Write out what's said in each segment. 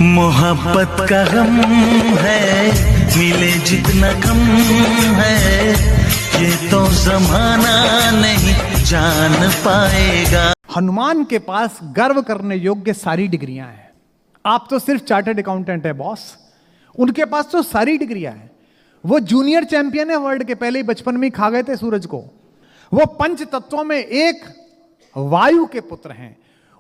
मोहब्बत का गम है, मिले जितना कम है, ये तो जमाना नहीं जान पाएगा। हनुमान के पास गर्व करने योग्य सारी डिग्रियां हैं। आप तो सिर्फ चार्टर्ड अकाउंटेंट है बॉस, उनके पास तो सारी डिग्रियां हैं। वो जूनियर चैंपियन है वर्ल्ड के, पहले ही बचपन में ही खा गए थे सूरज को। वो पंच तत्वों में एक वायु के पुत्र हैं।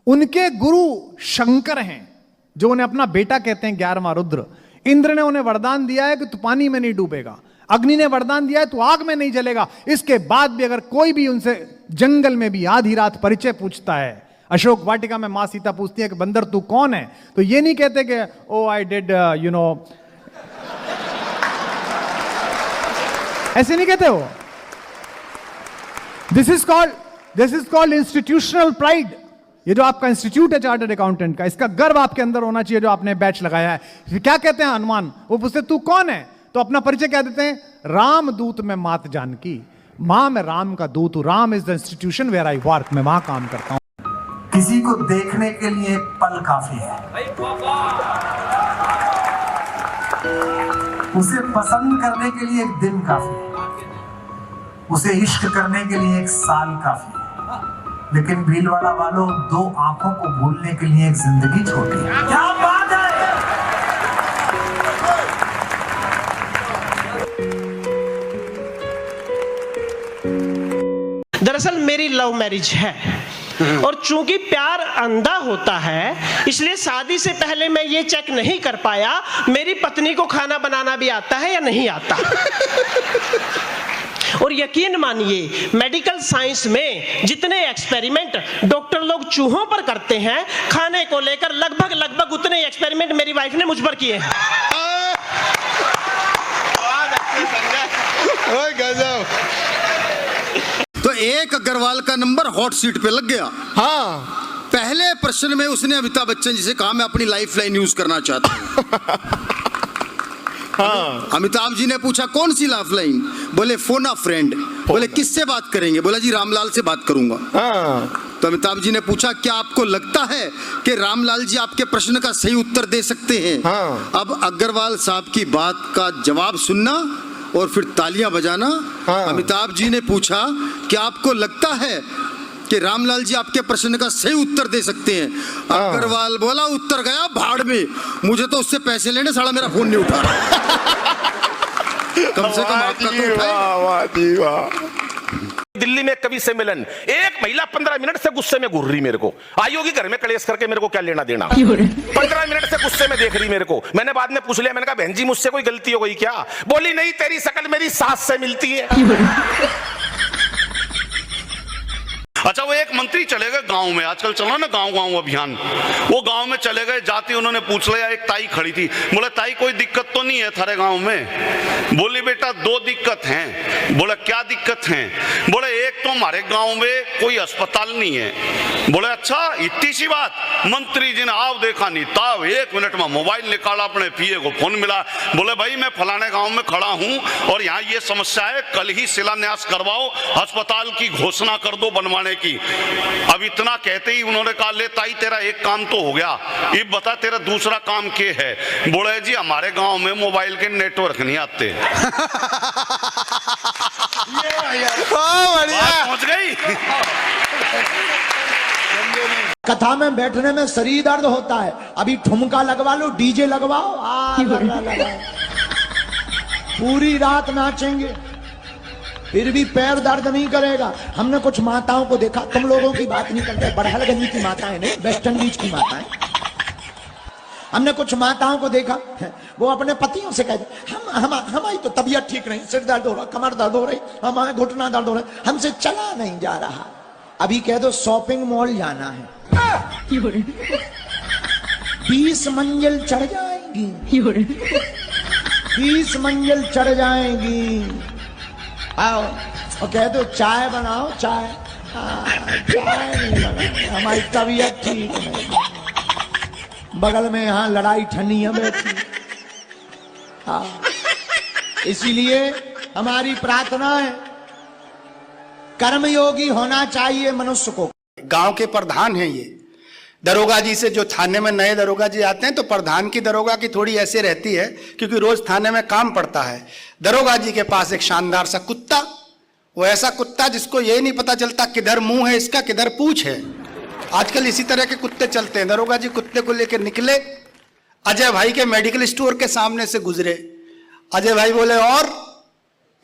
उनके गुरु शंकर हैं, जो उन्हें अपना बेटा कहते हैं, 11वां रुद्र। इंद्र ने उन्हें वरदान दिया है कि तू पानी में नहीं डूबेगा। अग्नि ने वरदान दिया है तू आग में नहीं जलेगा। इसके बाद भी अगर कोई भी उनसे जंगल में भी आधी रात परिचय पूछता है, अशोक वाटिका में मां सीता पूछती है कि बंदर तू कौन है, तो ये नहीं कहते कि ओ आई डिड यू नो, ऐसे नहीं कहते हो। This is called institutional pride. ये जो आपका इंस्टीट्यूट है चार्टर्ड अकाउंटेंट का, इसका गर्व आपके अंदर होना चाहिए, जो आपने बैच लगाया है। फिर क्या कहते हैं हनुमान, वो पूछते तू कौन है, तो अपना परिचय क्या देते हैं, राम दूत में मात जानकी, मां मैं राम का दूत हूं। Ram is the institution where I work, मैं वहां काम करता हूं। किसी को देखने के लिए एक पल काफी है, उसे पसंद करने के लिए एक दिन काफी है, उसे इश्क करने के लिए एक साल काफी है, लेकिन भीलवाड़ा वालों, दो आंखों को भूलने के लिए एक जिंदगी छोटी है। क्या बात है। दरअसल मेरी लव मैरिज है, और चूंकि प्यार अंधा होता है, इसलिए शादी से पहले मैं ये चेक नहीं कर पाया मेरी पत्नी को खाना बनाना भी आता है या नहीं आता। और यकीन मानिए, मेडिकल साइंस में जितने एक्सपेरिमेंट डॉक्टर लोग चूहों पर करते हैं, खाने को लेकर लगभग उतने एक्सपेरिमेंट मेरी वाइफ ने मुझ पर किए हैं। तो एक अग्रवाल का नंबर हॉट सीट पे लग गया। हाँ, पहले प्रश्न में उसने अमिताभ बच्चन जी से कहा मैं अपनी लाइफ लाइन यूज करना चाहता हूं। हाँ। अमिताभ जी ने पूछा कौन सी लाइफ लाइन, बोले फोन अ फ्रेंड। बोले किससे बात करेंगे, बोला जी रामलाल से बात करूंगा। हाँ। तो अमिताभ जी ने पूछा क्या आपको लगता है कि रामलाल जी आपके प्रश्न का सही उत्तर दे सकते हैं? हाँ। अब अग्रवाल साहब की बात का जवाब सुनना और फिर तालियां बजाना। हाँ। अमिताभ जी ने पूछा क्या आपको लगता है कि रामलाल जी आपके प्रश्न का सही उत्तर दे सकते हैं? हाँ। अग्रवाल बोला उत्तर गया भाड़ में, मुझे तो उससे पैसे लेने, साला मेरा फोन नहीं उठा रहा। कम से कम आपका तो उठाए। दिल्ली में कवि सम्मेलन, एक महिला 15 मिनट से गुस्से में घूर रही मेरे को, आई होगी घर में कलेश करके, मेरे को क्या लेना देना। 15 मिनट से गुस्से में देख रही मेरे को। मैंने बाद में पूछ लिया, मैंने कहा बहन जी मुझसे कोई गलती हो गई क्या? बोली नहीं, तेरी शक्ल मेरी सास से मिलती है। अच्छा, वो एक मंत्री चले गए गांव में, आजकल चलो ना गांव अभियान, वो गांव में चले गए, जाते उन्होंने पूछ लिया, एक ताई खड़ी थी, बोले ताई कोई दिक्कत तो नहीं है थारे गांव में? बोली बेटा दो दिक्कत हैं। बोले क्या दिक्कत हैं? बोले एक तो हमारे गांव में कोई अस्पताल नहीं है। बोले अच्छा इतनी सी बात? मंत्री जी ने आप देखा नहीं तब 1 मिनट में मोबाइल निकाला, अपने पीए को फोन मिला, बोले भाई मैं फलाने गाँव में खड़ा हूँ और यहाँ ये समस्या है, कल ही शिलान्यास करवाओ, अस्पताल की घोषणा कर दो बनवाने की। अब इतना कहते ही उन्होंने कहा ले ताई तेरा एक काम तो हो गया, ये बता तेरा दूसरा काम क्या है? बोले जी हमारे गांव में मोबाइल के नेटवर्क नहीं आते। पहुंच गई। कथा में बैठने में शरीर दर्द होता है, अभी ठुमका लगवा लो, डीजे लगवाओ, पूरी रात नाचेंगे, फिर भी पैर दर्द नहीं करेगा। हमने कुछ माताओं को देखा, तुम लोगों की बात नहीं करते, बड़हलगंज की माताएं नहीं, वेस्ट इंडीज की माताएं। हमने कुछ माताओं को देखा, वो अपने पतियों से कहते हमारी तो तबीयत ठीक नहीं, सिर दर्द हो रहा, कमर दर्द हो रही, हमारे घुटना दर्द हो रहा, हमसे चला नहीं जा रहा। अभी कह दो शॉपिंग मॉल जाना है, 20 मंजिल चढ़ जाएंगी, 20 मंजिल चढ़ जाएंगी। आओ और कह दो चाय बनाओ, चाय चाय नहीं बना, हमारी तबीयत ठीक नहीं, बगल में यहाँ लड़ाई ठनिया बैठी। हाँ, इसीलिए हमारी प्रार्थना है, कर्मयोगी होना चाहिए मनुष्य को। गांव के प्रधान हैं ये, दरोगा जी से जो थाने में नए दरोगा जी आते हैं तो प्रधान की दरोगा की थोड़ी ऐसे रहती है, क्योंकि रोज थाने में काम पड़ता है। दरोगा जी के पास एक शानदार सा कुत्ता, वो ऐसा कुत्ता जिसको ये नहीं पता चलता किधर मुंह है इसका, किधर पूंछ है। आजकल इसी तरह के कुत्ते चलते हैं। दरोगा जी कुत्ते को लेकर निकले, अजय भाई के मेडिकल स्टोर के सामने से गुजरे। अजय भाई बोले, और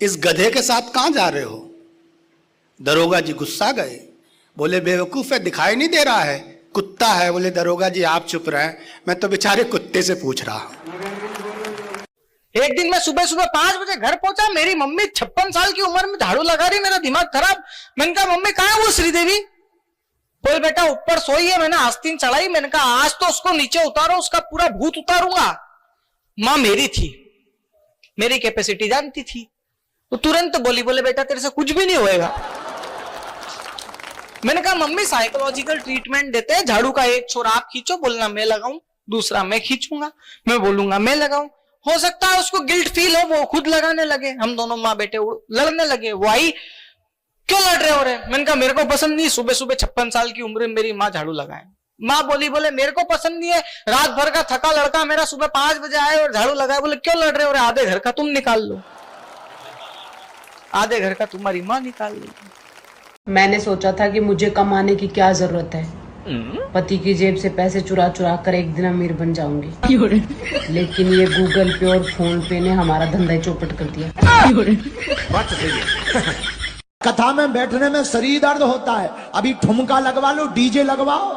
इस गधे के साथ कहां जा रहे हो? दरोगा जी गुस्सा गए, बोले बेवकूफ है, दिखाई नहीं दे रहा है, कुत्ता है। बोले दरोगा जी आप चुप रहे, मैं तो बेचारे कुत्ते से पूछ रहा हूं। एक दिन मैं सुबह सुबह 5 बजे घर पहुंचा, मेरी मम्मी 56 साल की उम्र में झाड़ू लगा रही, मेरा दिमाग खराब। मैंने कहा मम्मी कहाँ है वो श्रीदेवी? बोल बेटा ऊपर सोई है, मैंने आस्तीन चढ़ाई। मैंने कहा आज तो उसको नीचे उतारो, उसका पूरा भूत उतारूंगा। मां मेरी थी, मेरी कैपेसिटी जानती थी, तो तुरंत बोली, बोले बेटा तेरे से कुछ भी नहीं होएगा। मैंने कहा मम्मी साइकोलॉजिकल ट्रीटमेंट देते हैं, झाड़ू का एक छोर आप खींचो, बोलना मैं लगाऊं, दूसरा मैं खींचूंगा, मैं बोलूंगा मैं लगाऊं। हो सकता है उसको गिल्ट फील हो, वो खुद लगाने लगे। हम दोनों माँ बेटे लड़ने लगे। वो आई, क्यों लड़ रहे हो रे? मैंने कहा मेरे को पसंद नहीं, सुबह सुबह 56 साल की उम्र में मेरी माँ झाड़ू लगाए। माँ बोली, बोले मेरे को पसंद नहीं है, रात भर का थका लड़का मेरा सुबह 5 बजे आए और झाड़ू लगाए। बोले क्यों लड़ रहे हो रे? आधे घर का तुम निकाल लो, आधे घर का तुम्हारी माँ निकाल लो। मैंने सोचा था कि मुझे कमाने की क्या जरूरत है, पति की जेब से पैसे चुरा चुरा कर एक दिन अमीर बन जाऊंगी। लेकिन ये गूगल पे और फोन पे ने हमारा धंधा ही चौपट कर दिया। कथा में बैठने में शरीर दर्द होता है, अभी ठुमका लगवा लो, डीजे लगवाओ,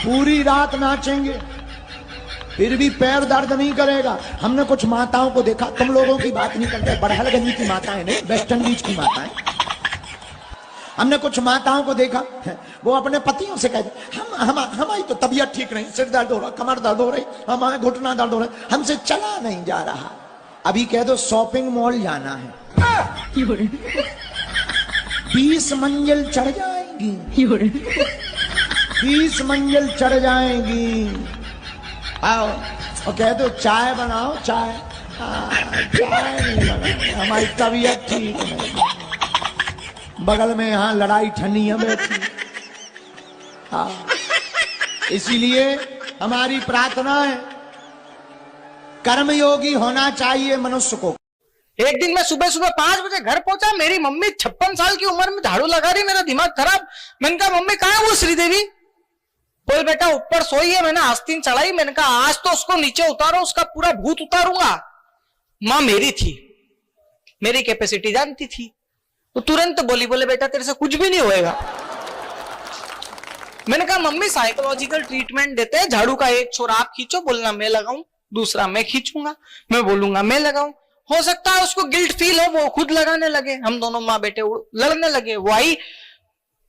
पूरी रात नाचेंगे फिर भी पैर दर्द नहीं करेगा। हमने कुछ माताओं को देखा, तुम लोगों की बात नहीं करते, बड़हलगंज की माताएं नहीं, वेस्ट इंडीज की माताएं। हमने कुछ माताओं को देखा, वो अपने पतियों से कहते हमारी तो तबीयत ठीक नहीं, सिर दर्द हो रहा, कमर दर्द हो रही, हमारे घुटना दर्द हो रहा, हमसे चला नहीं जा रहा। अभी कह दो शॉपिंग मॉल जाना है, 20 मंजिल चढ़ जाएंगी, 20 मंजिल चढ़ जाएंगी। आओ और कह दो चाय बनाओ, चाय चाय नहीं बनाओ, हमारी तबीयत ठीक नहीं, बगल में यहाँ लड़ाई ठनिया बैठी। हाँ, इसीलिए हमारी प्रार्थना है, कर्मयोगी होना चाहिए मनुष्य को। एक दिन मैं सुबह सुबह 5 बजे घर पहुंचा, मेरी मम्मी 56 साल की उम्र में झाड़ू लगा रही, मेरा दिमाग खराब। मैंने कहा मम्मी कहाँ है वो श्रीदेवी? बोल बेटा ऊपर सोई है, मैंने आस्तीन चढ़ाई। मैंने कहा आज तो उसको नीचे उतारो, उसका पूरा भूत उतारूंगा। मां मेरी थी, मेरी कैपेसिटी जानती थी, तो तुरंत बोली, बोले बेटा तेरे से कुछ भी नहीं होएगा। मैंने कहा मम्मी साइकोलॉजिकल ट्रीटमेंट देते हैं, झाड़ू का एक छोर आप खींचो, बोलना मैं लगाऊं, दूसरा मैं खींचूंगा, मैं बोलूंगा मैं लगाऊं। हो सकता है उसको गिल्ट फील हो, वो खुद लगाने लगे। हम दोनों माँ बेटे लड़ने लगे। वो आई,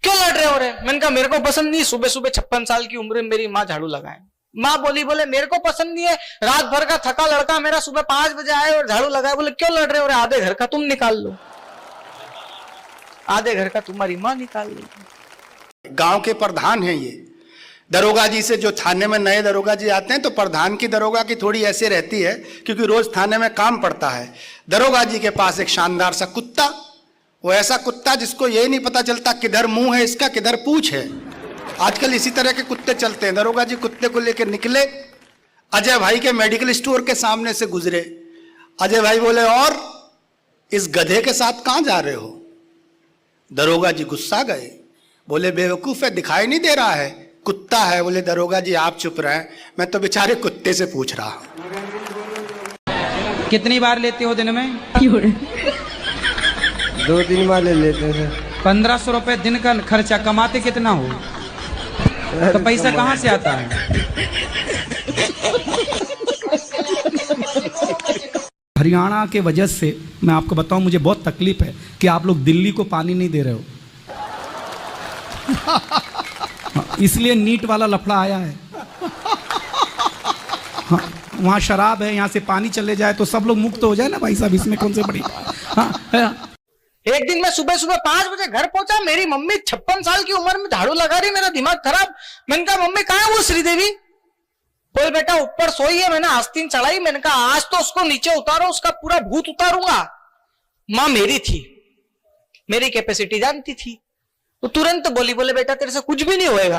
क्यों लड़ रहे हो रे? मैंने कहा मेरे को पसंद नहीं, सुबह सुबह 56 साल की उम्र में मेरी माँ झाड़ू लगाए। माँ बोली, बोले मेरे को पसंद नहीं है, रात भर का थका लड़का मेरा सुबह 5 बजे आए और झाड़ू लगाए। बोले क्यों लड़ रहे हो रे? आधे घर का तुम निकाल लो, आधे घर का तुम्हारी माँ निकाल लो। गांव के प्रधान हैं ये। दरोगा जी से जो थाने में नए दरोगा जी आते हैं तो प्रधान की दरोगा की थोड़ी ऐसे रहती है, क्योंकि रोज थाने में काम पड़ता है। दरोगा जी के पास एक शानदार सा कुत्ता, वो ऐसा कुत्ता जिसको ये नहीं पता चलता किधर मुंह है इसका, किधर पूंछ है। आजकल इसी तरह के कुत्ते चलते हैं। दरोगा जी कुत्ते को लेकर निकले, अजय भाई के मेडिकल स्टोर के सामने से गुजरे। अजय भाई बोले, और इस गधे के साथ कहां जा रहे हो? दरोगा जी गुस्सा गए, बोले बेवकूफ है, दिखाई नहीं दे रहा है, कुत्ता है। बोले दरोगा जी आप चुप रहे, मैं तो बेचारे कुत्ते से पूछ रहा हूं। कितनी बार लेते हो दिन में? 2-3 बार ले लेते हैं। 1500 रुपए दिन का खर्चा, कमाते कितना हो? तो पैसा कहाँ से आता है? हरियाणा के वजह से मैं आपको बताऊं, मुझे बहुत तकलीफ है कि आप लोग दिल्ली को पानी नहीं दे रहे हो। इसलिए नीट वाला लफड़ा आया है। हाँ, वहाँ शराब है, यहाँ से पानी चले जाए तो सब लोग मुक्त हो जाए ना भाई साहब, इसमें कौन से बड़ी। हाँ, एक दिन मैं सुबह सुबह 5 बजे घर पहुंचा, मेरी मम्मी 56 साल की उम्र में झाड़ू लगा रही, मेरा दिमाग खराब। मैंने कहा मम्मी कहाँ है वो श्रीदेवी? बोल बेटा ऊपर सोई है, मैंने आस्तीन चढ़ाई। मैंने कहा आज तो उसको नीचे उतारो, उसका पूरा भूत उतारूंगा। मां मेरी थी, मेरी कैपेसिटी जानती थी, वो तुरंत बोली, बोले बेटा तेरे से कुछ भी नहीं होएगा।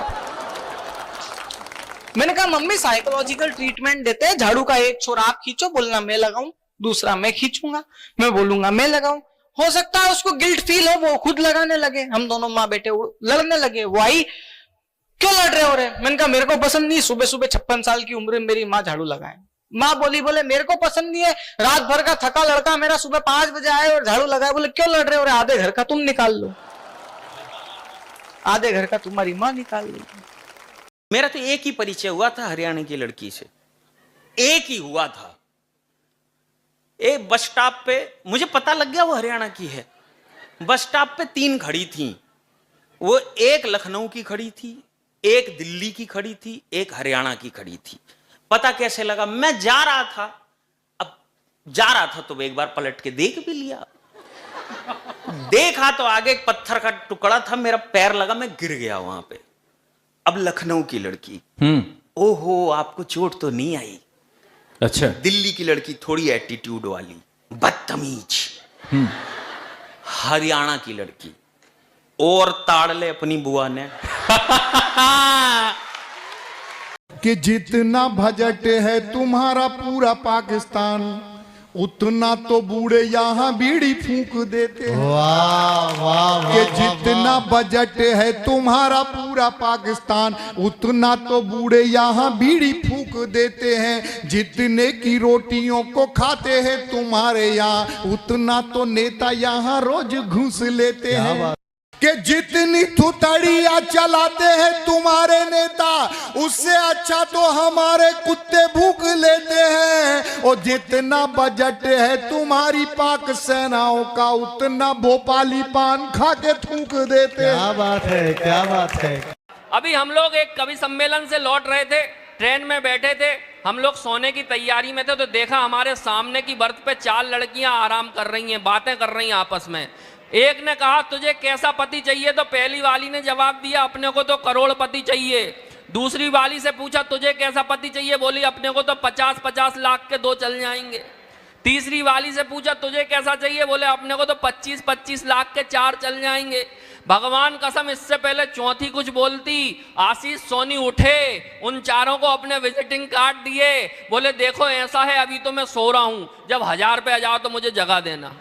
मैंने कहा मम्मी साइकोलॉजिकल ट्रीटमेंट देते हैं, झाड़ू का एक छोर आप खींचो, बोलना मैं लगाऊं, दूसरा मैं खींचूंगा, मैं बोलूंगा मैं लगाऊं। हो सकता है उसको गिल्ट फील हो, वो खुद लगाने लगे। हम दोनों माँ बेटे लड़ने लगे। वो आई, क्यों लड़ रहे हो रे? मैंने कहा मेरे को पसंद नहीं, सुबह सुबह 56 साल की उम्र में मेरी माँ झाड़ू लगाए। माँ बोली, बोले मेरे को पसंद नहीं है, रात भर का थका लड़का मेरा सुबह 5 बजे आए और झाड़ू लगाए। बोले क्यों लड़ रहे हो रे? आधे घर का तुम निकाल लो, आधे घर का तुम्हारी माँ निकाल लो। मेरा तो एक ही परिचय हुआ था हरियाणा की लड़की से, एक ही हुआ था। एक बस स्टॉप पे मुझे पता लग गया वो हरियाणा की है। बस स्टॉप पे 3 खड़ी थी, वो एक लखनऊ की खड़ी थी, एक दिल्ली की खड़ी थी, एक हरियाणा की खड़ी थी। पता कैसे लगा? मैं जा रहा था, अब जा रहा था तो एक बार पलट के देख भी लिया। देखा तो आगे एक पत्थर का टुकड़ा था, मेरा पैर लगा, मैं गिर गया वहां पे। अब लखनऊ की लड़की, ओहो आपको चोट तो नहीं आई? अच्छा। दिल्ली की लड़की थोड़ी एटीट्यूड वाली, बदतमीज। हरियाणा की लड़की और ताड़ ले अपनी बुआ ने। कि जितना बजट है तुम्हारा पूरा पाकिस्तान, उतना तो बूढ़े यहाँ बीड़ी फूंक देते हैं। वाह वाह। कि जितना बजट है तुम्हारा पूरा पाकिस्तान, उतना तो बूढ़े यहाँ बीड़ी फूंक देते हैं। जितने की रोटियों को खाते हैं तुम्हारे यहाँ, उतना तो नेता यहाँ रोज घूस लेते हैं। कि जितनी थुतड़ियां चलाते हैं तुम्हारे नेता, उससे अच्छा तो हमारे कुत्ते भूख लेते हैं। और जितना बजट है तुम्हारी पाक सेनाओं का, उतना भोपाली पान खा के थूक देते हैं। क्या बात है, क्या बात है। अभी हम लोग एक कवि सम्मेलन से लौट रहे थे, ट्रेन में बैठे थे, हम लोग सोने की तैयारी में थे, तो देखा हमारे सामने की बर्थ पे 4 लड़कियां आराम कर रही हैं, बातें कर रही हैं आपस में। एक ने कहा तुझे कैसा पति चाहिए? तो पहली वाली ने जवाब दिया अपने को तो करोड़पति चाहिए। दूसरी वाली से पूछा तुझे कैसा पति चाहिए? बोली अपने को तो 50-50 लाख के 2 चल जाएंगे। तीसरी वाली से पूछा तुझे कैसा चाहिए? बोले अपने को तो 25-25 लाख के 4 चल जाएंगे। भगवान कसम इससे पहले चौथी कुछ बोलती, आशीष सोनी उठे, उन चारों को अपने विजिटिंग कार्ड दिए, बोले देखो ऐसा है अभी तो मैं सो रहा हूं, जब 1000 पे आ जाओ तो मुझे जगा देना।